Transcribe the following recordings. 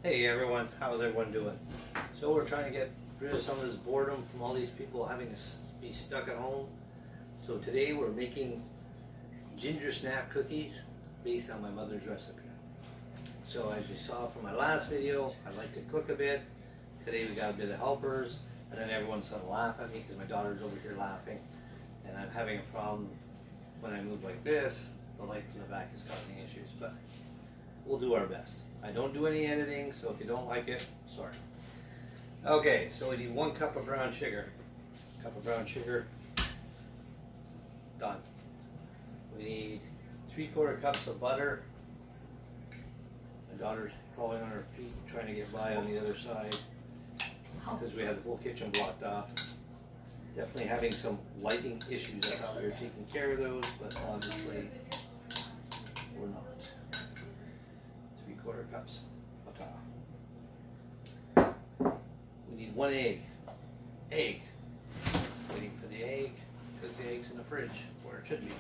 Hey everyone, how's everyone doing? So we're trying to get rid of some of this boredom from all these people having to be stuck at home. So today we're making ginger snap cookies based on my mother's recipe. So as you saw from my last video, I like to cook a bit. Today we got a bit of helpers, and then everyone's gonna laugh at me because my daughter's over here laughing, and I'm having a problem when I move like this. The light from the back is causing issues, but we'll do our best. I don't do any editing, so if you don't like it, sorry. Okay, so we need 1 cup of brown sugar. Cup of brown sugar. Done. We need 3/4 cups of butter. My daughter's crawling on her feet, trying to get by on the other side because we have the whole kitchen blocked off. Definitely having some lighting issues. I thought we were taking care of those, but obviously we're not. 3/4 cups. We need 1 egg. Egg. Waiting for the egg because the egg's in the fridge where it should be.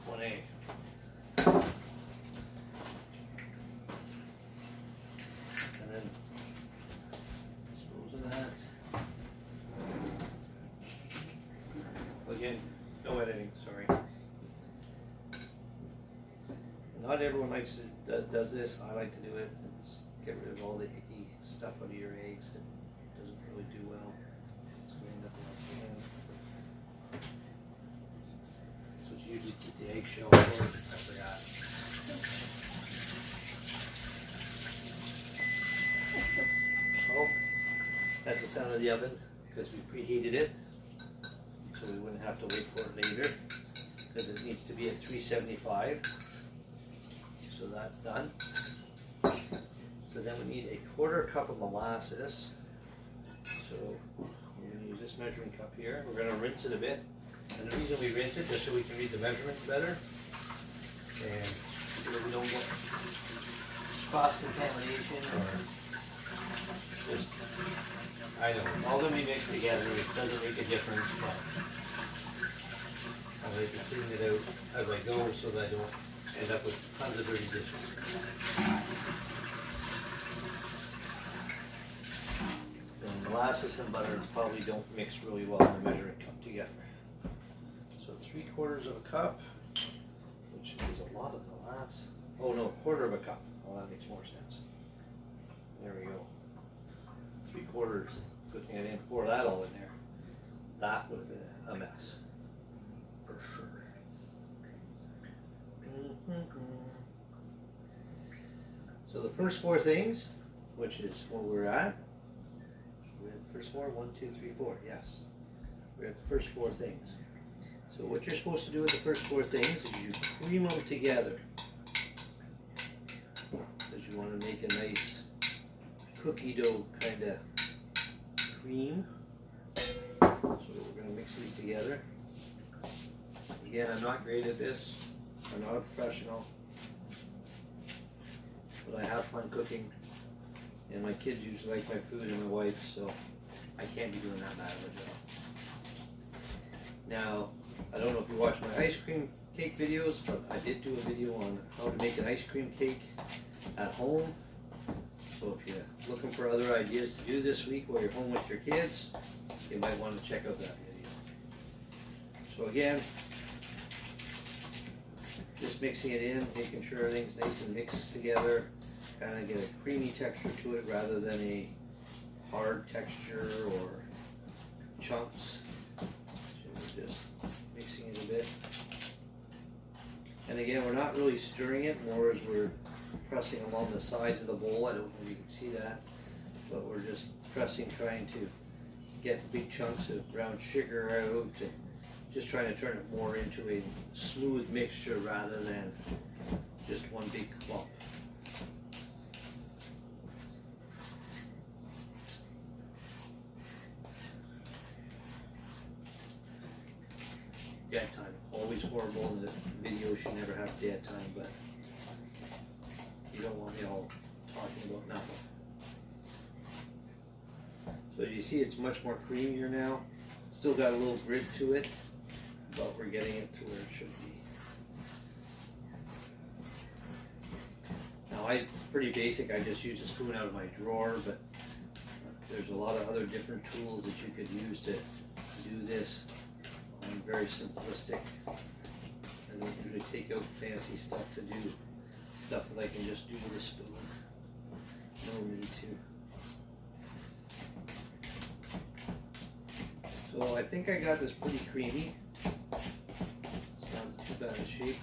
1 egg. And then dispose of that. Again, no editing, sorry. Not everyone does this. I like to do it. It's get rid of all the icky stuff out of your eggs that doesn't really do well. It's going to end up in my pan. So you usually keep the eggshell for. I forgot. Oh, that's the sound of the oven because we preheated it, so we wouldn't have to wait for it later because it needs to be at 375. So that's done. So then we need 1/4 cup of molasses. So we're going to use this measuring cup here. We're going to rinse it a bit. And the reason we rinse it, just so we can read the measurements better. And so that we don't get cross-contamination or just, I know, all going to be mixed together. It doesn't make a difference, but I like to clean it out as I go so that I don't end up with tons of dirty dishes. And molasses and butter probably don't mix really well in the measuring cup together. So 3/4 cup, which is a lot of molasses. Oh no, 1/4 cup. Oh, that makes more sense. There we go. 3/4. Good thing I didn't pour that all in there. That would have been a mess, for sure. So the first 4 things, which is where we're at, we're at the first 4, 1, 2, 3, 4, yes. We're at the first 4 things. So what you're supposed to do with the first 4 things is you cream them together. Because you want to make a nice cookie dough kind of cream. So we're going to mix these together. Again, I'm not great at this. I'm not a professional, but I have fun cooking, and my kids usually like my food and my wife, so I can't be doing that bad of a job. Now, I don't know if you watch my ice cream cake videos, but I did do a video on how to make an ice cream cake at home. So if you're looking for other ideas to do this week while you're home with your kids, you might want to check out that video. So again, just mixing it in, making sure everything's nice and mixed together, kind of get a creamy texture to it rather than a hard texture or chunks. So we're just mixing it a bit. And again, we're not really stirring it, more as we're pressing along the sides of the bowl. I don't know if you can see that, but we're just pressing, trying to get big chunks of brown sugar out, and just trying to turn it more into a smooth mixture rather than just one big clump. Dead time. Always horrible, and the video should never have dead time, but you don't want me all talking about nothing. So you see it's much more creamier now. Still got a little grit to it, but we're getting it to where it should be. I pretty basic. I just use a spoon out of my drawer, but there's a lot of other different tools that you could use to do this. I'm very simplistic. I don't usually take out fancy stuff to do stuff that I can just do with a spoon. No need to. So I think I got this pretty creamy. It's not too bad a shape.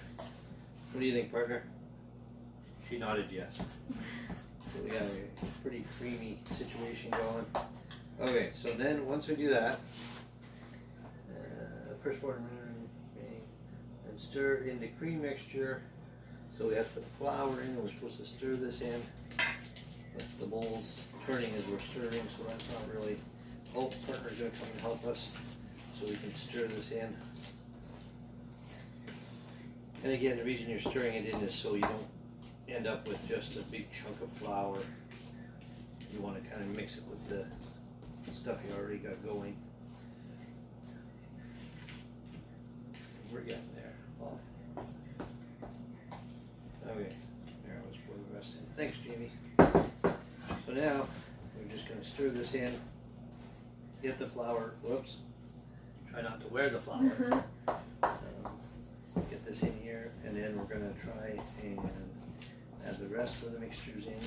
What do you think, partner? She nodded yes. So we got a pretty creamy situation going. Okay, so then once we do that, first one, and stir in the cream mixture. So we have to put the flour in, and we're supposed to stir this in. But the bowl's turning as we're stirring, so that's not really. Oh, partner's gonna come and help us, so we can stir this in. And again, the reason you're stirring it in is so you don't end up with just a big chunk of flour. You want to kind of mix it with the stuff you already got going. We're getting there. Well, okay, there, let's pour the rest in. Thanks, Jamie. So now we're just going to stir this in. Get the flour. Whoops. Try not to wear the flour. Get this in here, and then we're going to try and add the rest of the mixtures in.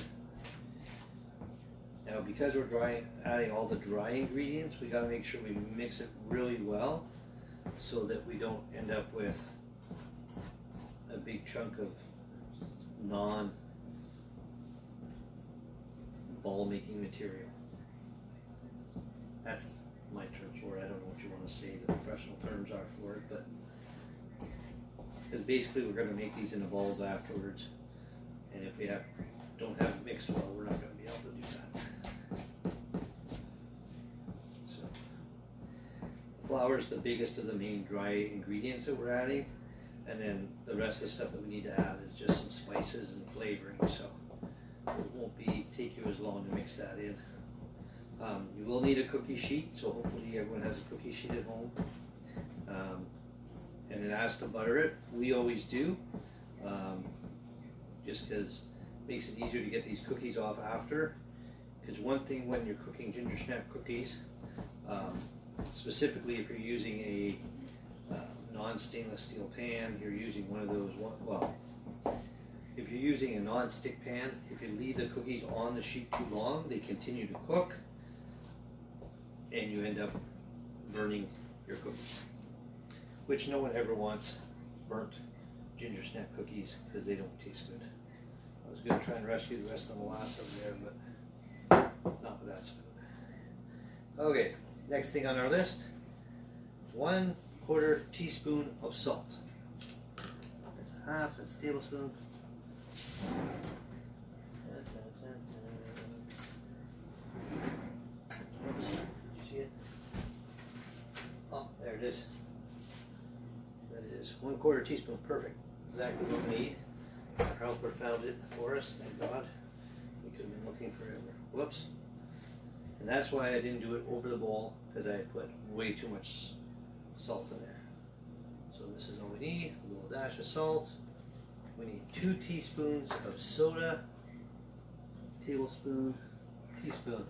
Now, because we're adding all the dry ingredients, we got to make sure we mix it really well, so that we don't end up with a big chunk of non-ball making material. That's my terms for it. I don't know what you want to say the professional terms are for it, but because basically we're going to make these into balls afterwards, and if we don't have it mixed well, we're not going to be able to do that. So, flour is the biggest of the main dry ingredients that we're adding, and then the rest of the stuff that we need to add is just some spices and flavoring. So it won't take you as long to mix that in. You will need a cookie sheet, so hopefully everyone has a cookie sheet at home. And it asks to butter it. We always do, just because it makes it easier to get these cookies off after. Because one thing when you're cooking ginger snap cookies, specifically if you're using a non-stainless steel pan, you're using one of those, if you're using a non-stick pan, if you leave the cookies on the sheet too long, they continue to cook, and you end up burning your cookies. Which no one ever wants burnt ginger snap cookies because they don't taste good. I was going to try and rescue the rest of the molasses over there, but not with that spoon. Okay, next thing on our list, 1/4 teaspoon of salt. That's a half, that's a tablespoon. Oops, did you see it? Oh, there it is. 1/4 teaspoon, perfect. Exactly what we need. Our helper found it for us, thank God. We could have been looking forever. Whoops. And that's why I didn't do it over the bowl, because I put way too much salt in there. So this is all we need, a little dash of salt. We need 2 teaspoons of soda, tablespoon, teaspoon.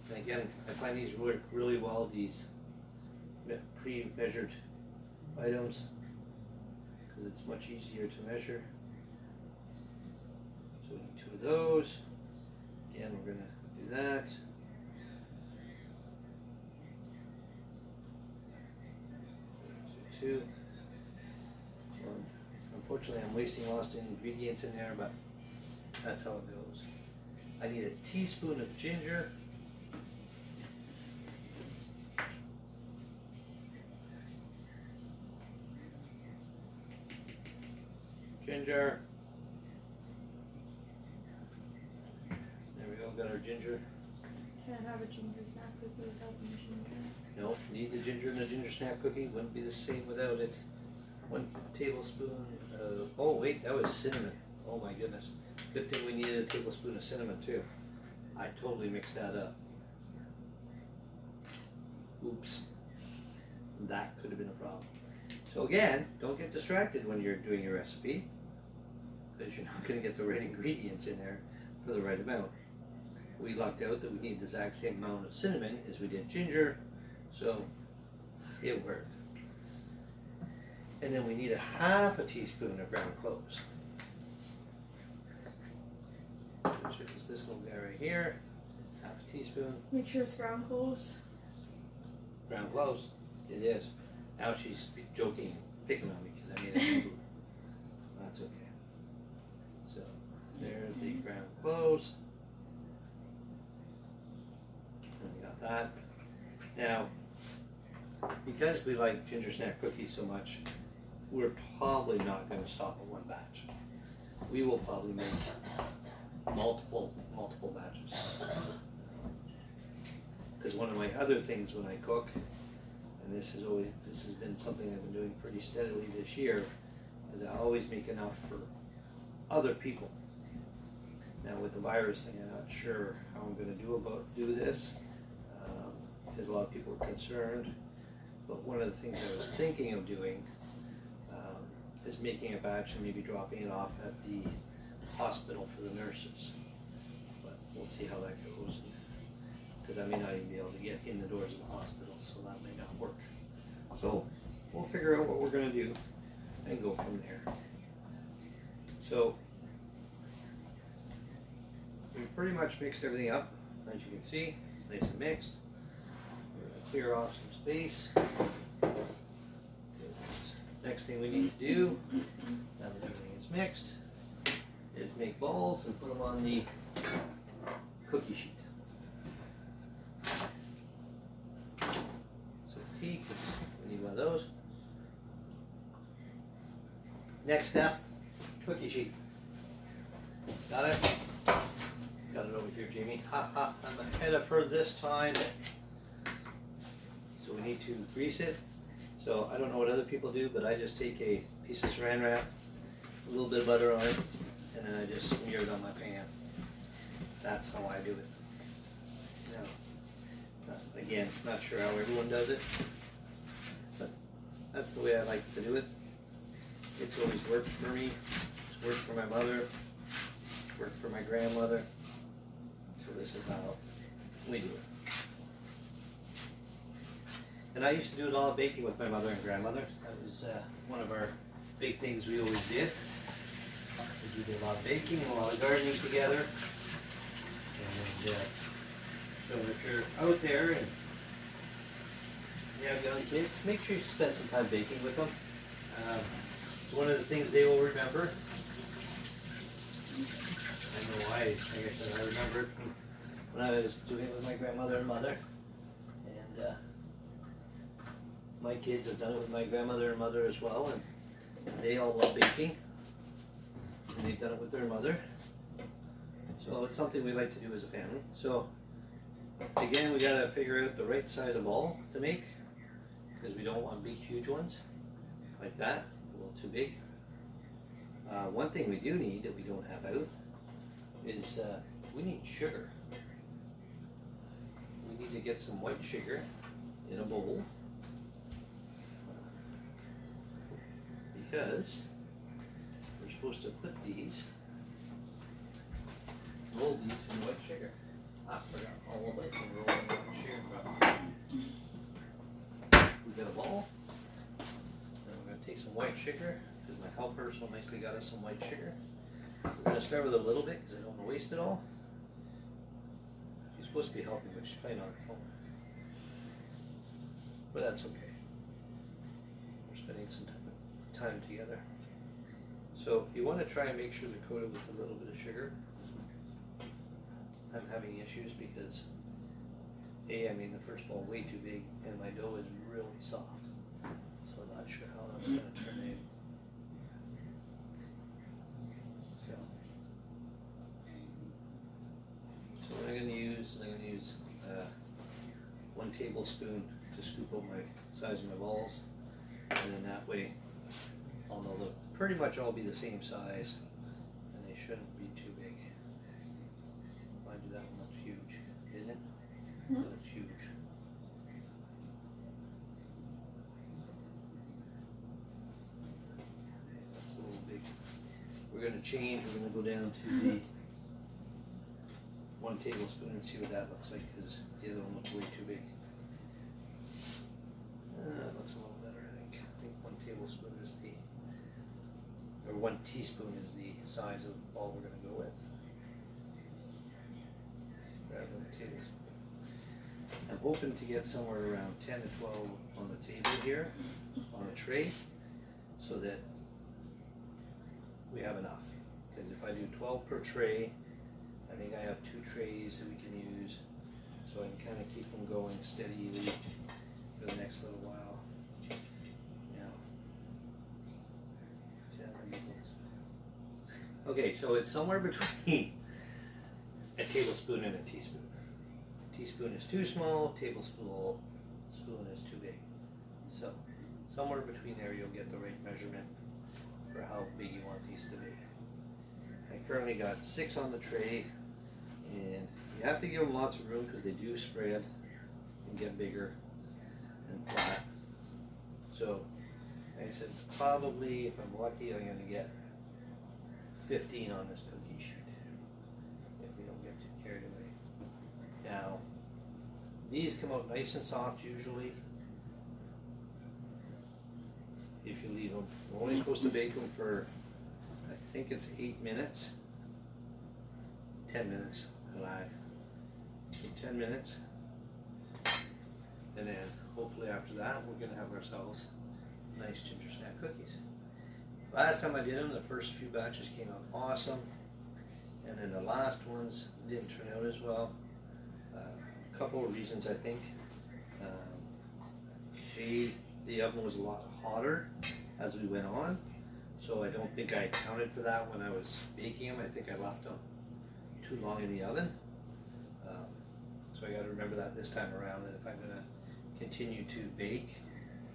And again, I find these work really well, these pre-measured items, because it's much easier to measure. So we need 2 of those. Again, we're going to do that. Two. Unfortunately, I'm wasting lots of ingredients in there, but that's how it goes. I need a teaspoon of ginger. Ginger. There we go, got our ginger. Can't have a ginger snap cookie without some ginger. Nope, need the ginger in the ginger snap cookie. Wouldn't be the same without it. 1 tablespoon of, oh wait, that was cinnamon. Oh my goodness. Good thing we needed a tablespoon of cinnamon too. I totally mixed that up. Oops. That could have been a problem. So again, don't get distracted when you're doing your recipe, because you're not going to get the right ingredients in there for the right amount. We lucked out that we need the exact same amount of cinnamon as we did ginger, so it worked. And then we need a half a teaspoon of ground cloves, which is this little guy right here. Half a teaspoon. Make sure it's ground clothes. Ground cloves. It is. Now she's joking, picking on me because I made a boo. That's okay. So there's the ground cloves. And we got that. Now, because we like ginger snap cookies so much, we're probably not going to stop at one batch. We will probably make multiple batches. Because one of my other things when I cook, and this has been something I've been doing pretty steadily this year, is I always make enough for other people. Now with the virus thing, I'm not sure how I'm going to do this, because a lot of people are concerned. But one of the things I was thinking of doing is making a batch and maybe dropping it off at the hospital for the nurses. But we'll see how that goes, because I may not even be able to get in the doors of the hospital, so that may not work. So we'll figure out what we're going to do and go from there. So we've pretty much mixed everything up. As you can see, it's nice and mixed. We're going to clear off some space. Next thing we need to do, now that everything is mixed, is make balls and put them on the cookie sheet. So tea, we need one of those. Next step, cookie sheet. Got it? Got it over here, Jamie. Ha ha, I'm ahead of her this time. So we need to grease it. So I don't know what other people do, but I just take a piece of saran wrap, a little bit of butter on it, and then I just smear it on my pan. That's how I do it. Now, again, not sure how everyone does it, but that's the way I like to do it. It's always worked for me. It's worked for my mother. It's worked for my grandmother. So this is how we do it. And I used to do a lot of baking with my mother and grandmother. That was one of our big things we always did. We did a lot of baking and a lot of gardening together. And so if you're out there and you have young kids, make sure you spend some time baking with them. It's one of the things they will remember. I know why, like I said, I remember it when I was doing it with my grandmother and mother. And my kids have done it with my grandmother and mother as well, and they all love baking, and they've done it with their mother. So it's something we like to do as a family. So again, we gotta figure out the right size of ball to make, because we don't want big, huge ones like that, a little too big. One thing we do need that we don't have out is we need sugar. We need to get some white sugar in a bowl. Because we're supposed to put these, roll these in white sugar. I forgot all about the rolling white sugar. We got a ball, and we're going to take some white sugar, because my helper so nicely got us some white sugar. We're going to start with a little bit, because I don't want to waste it all. She's supposed to be helping, but she's playing on her phone. But that's okay. We're spending some time together. So you want to try and make sure they're coated with a little bit of sugar. I'm having issues because I made the first ball way too big and my dough is really soft. So I'm not sure how that's going to turn out. So what I'm going to use is 1 tablespoon to scoop up my size of my balls, and then that way I'll know they'll pretty much all be the same size, and they shouldn't be too big. Mind you, that one looks huge, isn't it? It looks huge. That's a little big. We're we're gonna change. We're gonna go down to the 1 tablespoon and see what that looks like, because the other one looks way too big. It looks a little better, I think. I think 1 tablespoon is the, or 1 teaspoon is the size of the ball we're gonna go with. Grab 1 tablespoon. I'm hoping to get somewhere around 10 to 12 on the table here, on a tray, so that we have enough. Because if I do 12 per tray, I think I have 2 trays that we can use, so I can kind of keep them going steadily for the next little while. Okay, so it's somewhere between a tablespoon and a teaspoon. Teaspoon is too small, tablespoon is too big. So somewhere between there you'll get the right measurement for how big you want these to be. I currently got 6 on the tray, and you have to give them lots of room because they do spread and get bigger and flat. So like I said, probably if I'm lucky I'm going to get 15 on this cookie sheet if we don't get too carried away. Now these come out nice and soft usually if you leave them. You're only supposed to bake them for, I think it's 8 minutes, 10 minutes, I lied. So 10 minutes, and then hopefully after that we're going to have ourselves nice ginger snap cookies. Last time I did them, the first few batches came out awesome, and then the last ones didn't turn out as well. A couple of reasons, I think. The oven was a lot hotter as we went on, so I don't think I accounted for that when I was baking them. I think I left them too long in the oven. So I got to remember that this time around, that if I'm going to continue to bake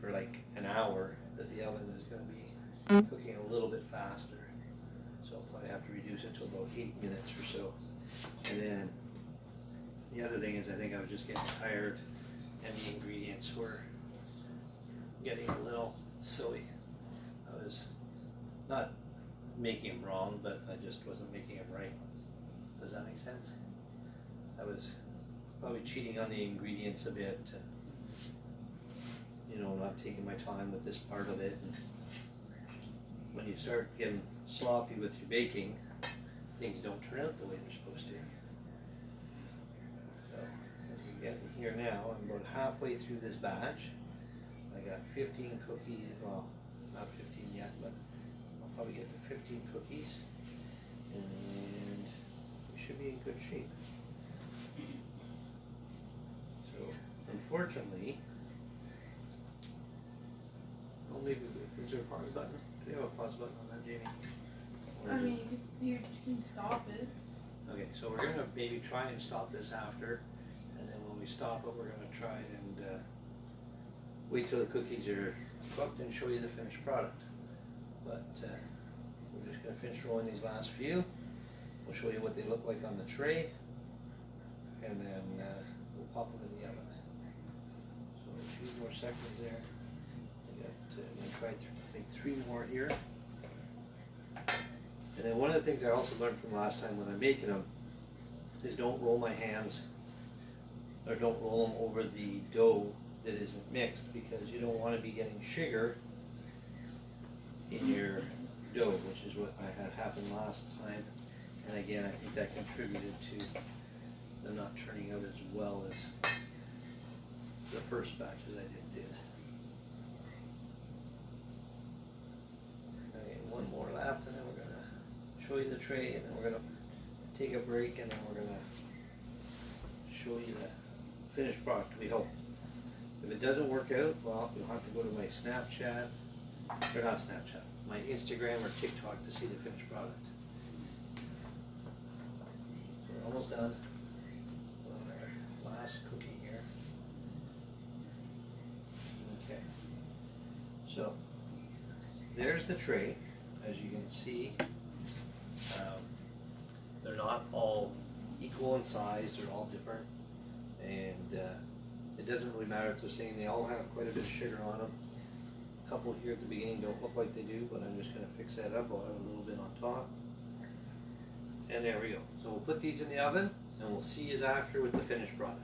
for like an hour, that the oven is going to be cooking a little bit faster. So I'll probably have to reduce it to about 8 minutes or so. And then the other thing is I think I was just getting tired and the ingredients were getting a little silly. I was not making them wrong, but I just wasn't making them right. Does that make sense? I was probably cheating on the ingredients a bit, and, you know, not taking my time with this part of it. And when you start getting sloppy with your baking, things don't turn out the way they're supposed to. So as we get here now, I'm about halfway through this batch. I got 15 cookies, well, not 15 yet, but I'll probably get to 15 cookies, and we should be in good shape. So unfortunately, well, maybe, is there a pause button? Do you have a pause button on that, Jamie? Or I is it- mean, you can stop it. Okay, so we're gonna maybe try and stop this after, and then when we stop it, we're gonna try and wait till the cookies are cooked and show you the finished product. But we're just gonna finish rolling these last few. We'll show you what they look like on the tray, and then we'll pop them in the oven. So a few more seconds there. I got, I'm gonna try to make 3 more here. And then one of the things I also learned from last time when I'm making them is don't roll my hands, or don't roll them over the dough that isn't mixed, because you don't want to be getting sugar in your dough, which is what I had happen last time. And again, I think that contributed to them not turning out as well as the first batches I did. Okay, one more left, and then we're gonna show you the tray, and then we're gonna take a break, and then we're gonna show you the finished product, we hope. If it doesn't work out, well, you'll have to go to my Snapchat, or not Snapchat, my Instagram or TikTok to see the finished product. So we're almost done on our last cookie here. Okay, so there's the tray. As you can see, they're not all equal in size, they're all different, and it doesn't really matter if they're saying they all have quite a bit of sugar on them. A couple here at the beginning don't look like they do, but I'm just going to fix that up. I'll have a little bit on top. And there we go. So we'll put these in the oven and we'll see you after with the finished product.